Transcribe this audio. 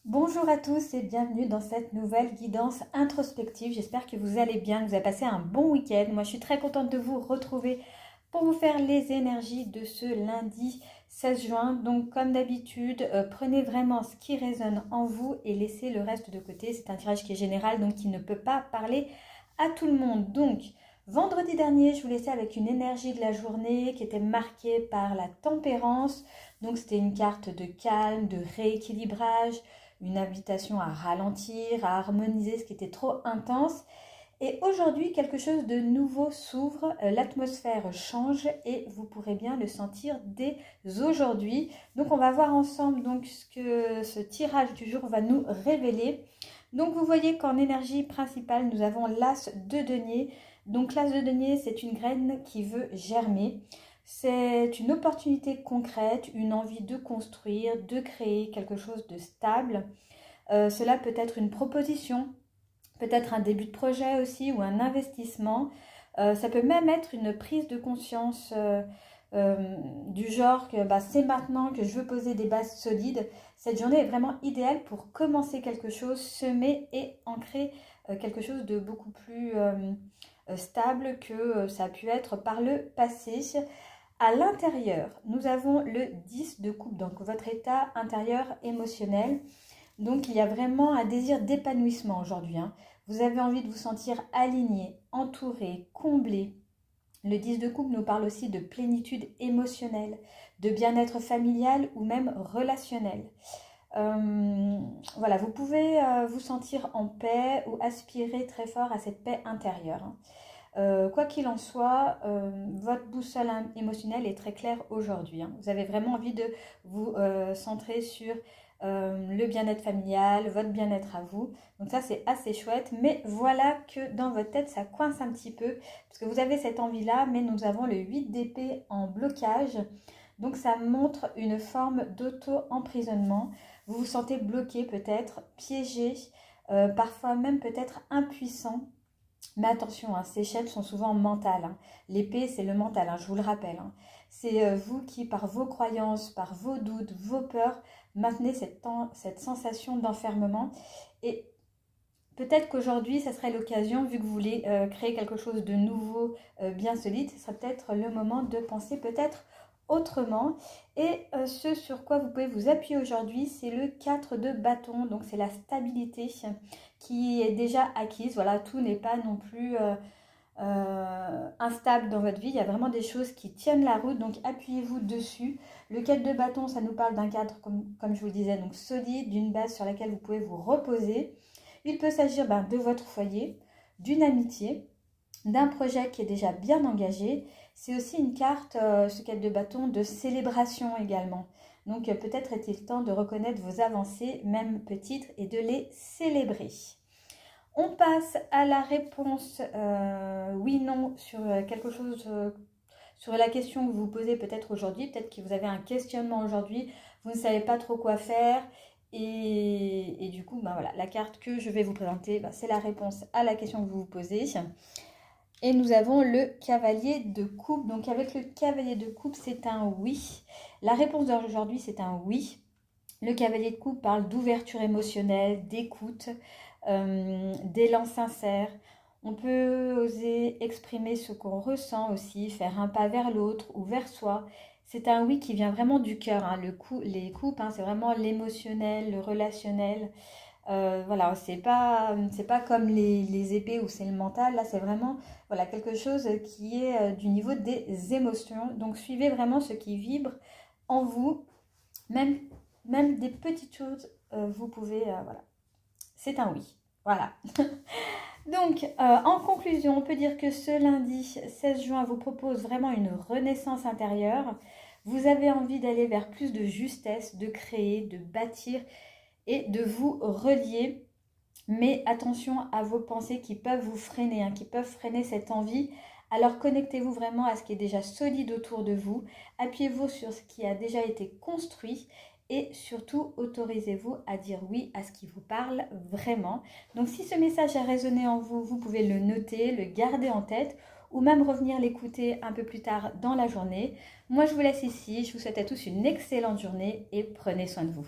Bonjour à tous et bienvenue dans cette nouvelle guidance introspective. J'espère que vous allez bien, que vous avez passé un bon week-end. Moi, je suis très contente de vous retrouver pour vous faire les énergies de ce lundi 16 juin. Donc, comme d'habitude, prenez vraiment ce qui résonne en vous et laissez le reste de côté. C'est un tirage qui est général, donc qui ne peut pas parler à tout le monde. Donc, vendredi dernier, je vous laissais avec une énergie de la journée qui était marquée par la tempérance. Donc, c'était une carte de calme, de rééquilibrage, une invitation à ralentir, à harmoniser ce qui était trop intense. Et aujourd'hui, quelque chose de nouveau s'ouvre, l'atmosphère change et vous pourrez bien le sentir dès aujourd'hui. Donc on va voir ensemble donc ce que ce tirage du jour va nous révéler. Donc vous voyez qu'en énergie principale, nous avons l'as de denier. Donc l'as de denier, c'est une graine qui veut germer. C'est une opportunité concrète, une envie de construire, de créer quelque chose de stable. Cela peut être une proposition, peut-être un début de projet aussi ou un investissement. Ça peut même être une prise de conscience du genre que c'est maintenant que je veux poser des bases solides. Cette journée est vraiment idéale pour commencer quelque chose, semer et ancrer quelque chose de beaucoup plus stable que ça a pu être par le passé. À l'intérieur, nous avons le 10 de coupe, donc votre état intérieur émotionnel. Donc, il y a vraiment un désir d'épanouissement aujourd'hui. Vous avez envie de vous sentir aligné, entouré, comblé. Le 10 de coupe nous parle aussi de plénitude émotionnelle, de bien-être familial ou même relationnel. Voilà, vous pouvez vous sentir en paix ou aspirer très fort à cette paix intérieure. Quoi qu'il en soit, votre boussole émotionnelle est très claire aujourd'hui. Vous avez vraiment envie de vous centrer sur le bien-être familial, votre bien-être à vous. Donc ça, c'est assez chouette. Mais voilà que dans votre tête, ça coince un petit peu. Parce que vous avez cette envie-là, mais nous avons le 8 d'épée en blocage. Donc ça montre une forme d'auto-emprisonnement. Vous vous sentez bloqué peut-être, piégé, parfois même peut-être impuissant. Mais attention, ces chaînes sont souvent mentales. L'épée, c'est le mental, je vous le rappelle. C'est vous qui, par vos croyances, par vos doutes, vos peurs, maintenez cette sensation d'enfermement. Et peut-être qu'aujourd'hui, ça serait l'occasion, vu que vous voulez créer quelque chose de nouveau, bien solide, ce serait peut-être le moment de penser peut-être autrement. Et ce sur quoi vous pouvez vous appuyer aujourd'hui, c'est le 4 de bâton. Donc c'est la stabilité qui est déjà acquise. Voilà, tout n'est pas non plus instable dans votre vie. Il y a vraiment des choses qui tiennent la route, donc appuyez-vous dessus. Le 4 de bâton, ça nous parle d'un cadre, comme je vous le disais, donc solide, d'une base sur laquelle vous pouvez vous reposer. Il peut s'agir de votre foyer, d'une amitié, d'un projet qui est déjà bien engagé. C'est aussi une carte, ce 4 de bâton, de célébration également. Donc peut-être est-il temps de reconnaître vos avancées, même petites, et de les célébrer. On passe à la réponse oui-non sur quelque chose, sur la question que vous vous posez peut-être aujourd'hui. Peut-être que vous avez un questionnement aujourd'hui, vous ne savez pas trop quoi faire. Et du coup, voilà, la carte que je vais vous présenter, c'est la réponse à la question que vous vous posez. Et nous avons le cavalier de coupe. Donc avec le cavalier de coupe, c'est un oui. La réponse d'aujourd'hui, c'est un oui. Le cavalier de coupe parle d'ouverture émotionnelle, d'écoute, d'élan sincère. On peut oser exprimer ce qu'on ressent aussi, faire un pas vers l'autre ou vers soi. C'est un oui qui vient vraiment du cœur. Les coupes, c'est vraiment l'émotionnel, le relationnel. Voilà, c'est pas comme les épées où c'est le mental. Là, c'est vraiment quelque chose qui est du niveau des émotions. Donc, suivez vraiment ce qui vibre en vous. Même des petites choses, vous pouvez... voilà, c'est un oui. Voilà. Donc, en conclusion, on peut dire que ce lundi 16 juin vous propose vraiment une renaissance intérieure. Vous avez envie d'aller vers plus de justesse, de créer, de bâtir et de vous relier. Mais attention à vos pensées qui peuvent vous freiner, qui peuvent freiner cette envie. Alors connectez-vous vraiment à ce qui est déjà solide autour de vous. Appuyez-vous sur ce qui a déjà été construit. Et surtout, autorisez-vous à dire oui à ce qui vous parle vraiment. Donc si ce message a résonné en vous, vous pouvez le noter, le garder en tête ou même revenir l'écouter un peu plus tard dans la journée. Moi, je vous laisse ici. Je vous souhaite à tous une excellente journée et prenez soin de vous.